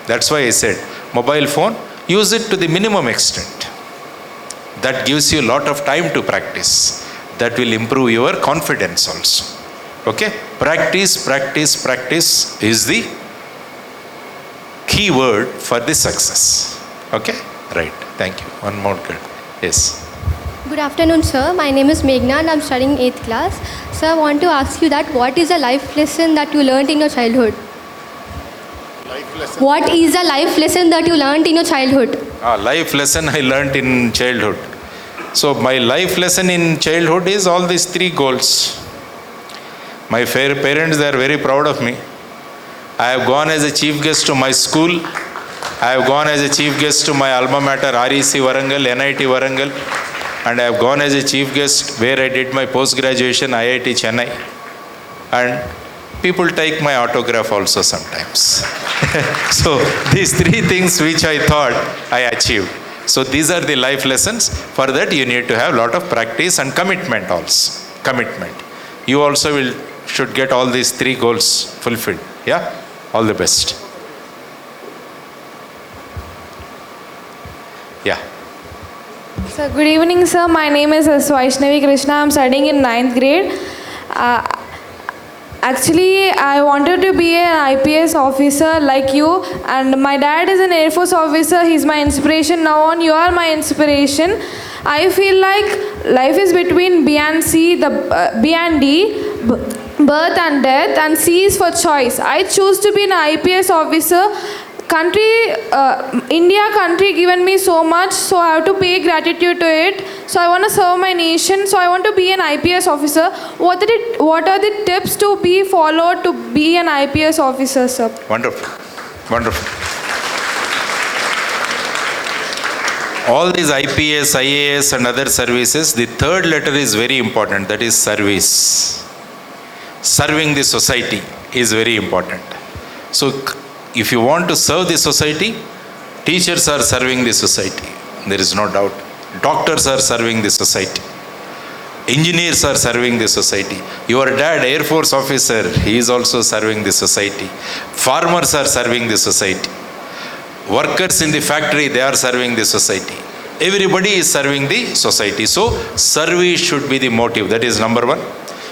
That's why I said, mobile phone, use it to the minimum extent. That gives you a lot of time to practice. That will improve your confidence also. Okay? Practice, practice, practice is the key word for the success. Okay? Right. Thank you. One more girl. Yes.
Good afternoon, sir. My name is Meghna and I'm studying 8th class. Sir, I want to ask you that what is a life lesson that you learned in your childhood?
Life lesson.
What is a life lesson that you learned in your childhood?
Life lesson I learnt in childhood. So my life lesson in childhood is all these 3 goals. My fair parents, they are very proud of me. I have gone as a chief guest to my school. I have gone as a chief guest to my alma mater, REC Warangal, NIT Warangal. And I have gone as a chief guest where I did my post-graduation, IIT Chennai. And people take my autograph also sometimes. So these 3 things which I thought I achieved. So these are the life lessons. For that you need to have a lot of practice and commitment also. Commitment. You also should get all these 3 goals fulfilled. Yeah? All the best. Yeah.
So good evening, sir. My name is Vaishnavi Krishna. I'm studying in 9th grade. Actually, I wanted to be an IPS officer like you, and my dad is an Air Force officer. He's my inspiration. Now on, you are my inspiration. I feel like life is between B and C, B and D, birth and death, and C is for choice. I choose to be an IPS officer. India country given me so much, so I have to pay gratitude to it. So I want to serve my nation, so I want to be an IPS officer. What are the tips to be followed to be an IPS officer, sir?
Wonderful. Wonderful. All these IPS, IAS and other services, the 3rd letter is very important. That is service. Serving the society is very important. So if you want to serve the society, teachers are serving the society. There is no doubt. Doctors are serving the society. Engineers are serving the society. Your dad, Air Force officer, he is also serving the society. Farmers are serving the society. workers in the factory, they are serving the society. Everybody is serving the society. So service should be the motive. That is number one.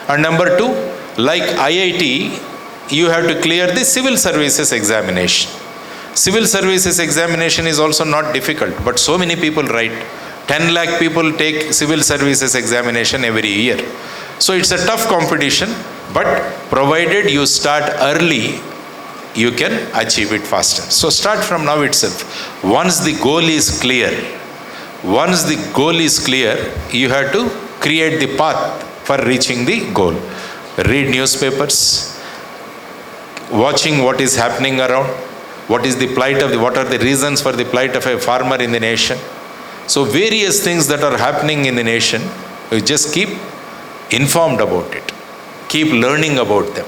And number two, like IIT, you have to clear the civil services examination. Civil services examination is also not difficult, but so many people write. 10 lakh people take civil services examination every year. So it's a tough competition, but provided you start early, you can achieve it faster. So start from now itself. Once the goal is clear, you have to create the path for reaching the goal. Read newspapers, watching what is happening around, what are the reasons for the plight of a farmer in the nation. So various things that are happening in the nation, you just keep informed about it. Keep learning about them.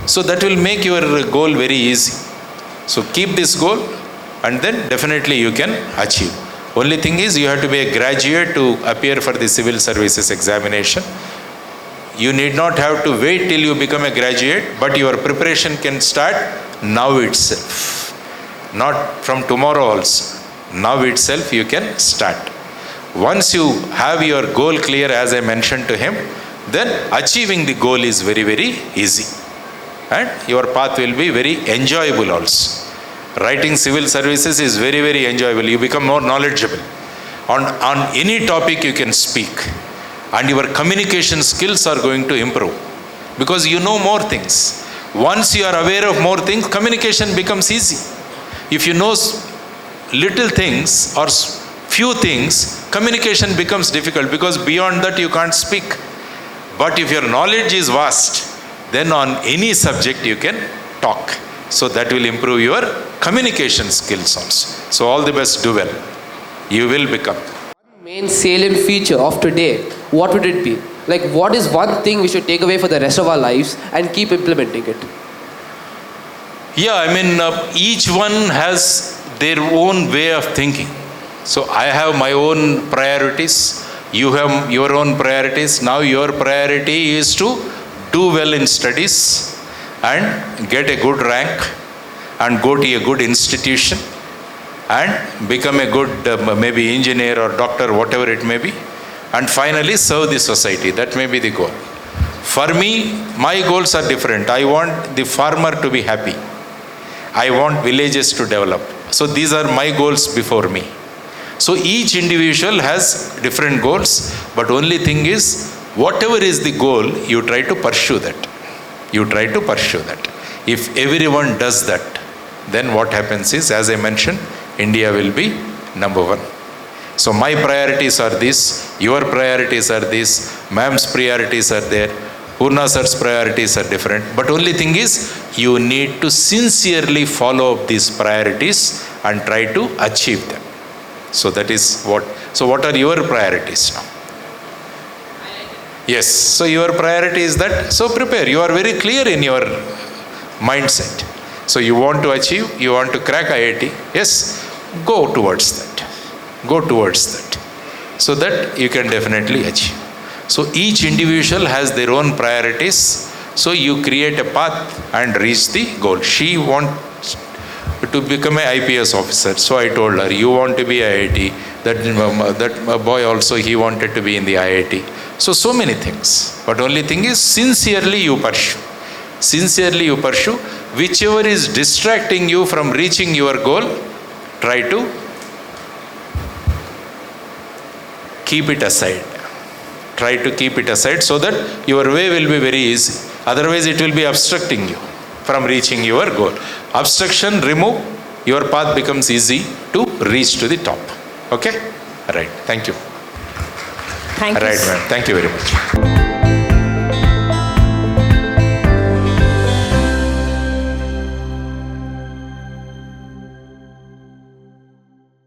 So that will make your goal very easy. So keep this goal and then definitely you can achieve. Only thing is you have to be a graduate to appear for the civil services examination. You need not have to wait till you become a graduate, but your preparation can start now itself. Not from tomorrow also. Now itself you can start. Once you have your goal clear, as I mentioned to him, then achieving the goal is very, very easy. And your path will be very enjoyable also. Writing civil services is very, very enjoyable. You become more knowledgeable. On any topic you can speak. And your communication skills are going to improve. Because you know more things. Once you are aware of more things, communication becomes easy. If you know little things or few things, communication becomes difficult because beyond that you can't speak. But if your knowledge is vast, then on any subject you can talk. So that will improve your communication skills also. So all the best, do well. You will become.
Main salient feature of today, what would it be? Like, what is one thing we should take away for the rest of our lives and keep implementing it?
Yeah, I mean, each one has their own way of thinking. So I have my own priorities. You have your own priorities. Now your priority is to do well in studies and get a good rank and go to a good institution and become a good maybe engineer or doctor, whatever it may be, and finally serve the society. That may be the goal. For me, my goals are different. I want the farmer to be happy. I want villages to develop. So these are my goals before me. So each individual has different goals, but only thing is, whatever is the goal, you try to pursue that. You try to pursue that. If everyone does that, then what happens is, as I mentioned, India will be number one. So my priorities are this, your priorities are this, ma'am's priorities are there, Purna sir's priorities are different. But only thing is, you need to sincerely follow up these priorities and try to achieve them. So that is what. So what are your priorities now? Yes. So your priority is that. So prepare. You are very clear in your mindset. So you want to achieve, you want to crack IIT. Yes. Go towards that. Go towards that. So that you can definitely achieve. So each individual has their own priorities. So you create a path and reach the goal. She wants to become an IPS officer. So I told her, you want to be IIT. That boy also, he wanted to be in the IIT. So many things. But only thing is, sincerely you pursue. Sincerely you pursue. Whichever is distracting you from reaching your goal, try to keep it aside. Try to keep it aside so that your way will be very easy. Otherwise it will be obstructing you from reaching your goal. Obstruction, remove, your path becomes easy to reach to the top. Okay? Right. Thank you.
Thank you.
Right, ma'am. Thank you very much.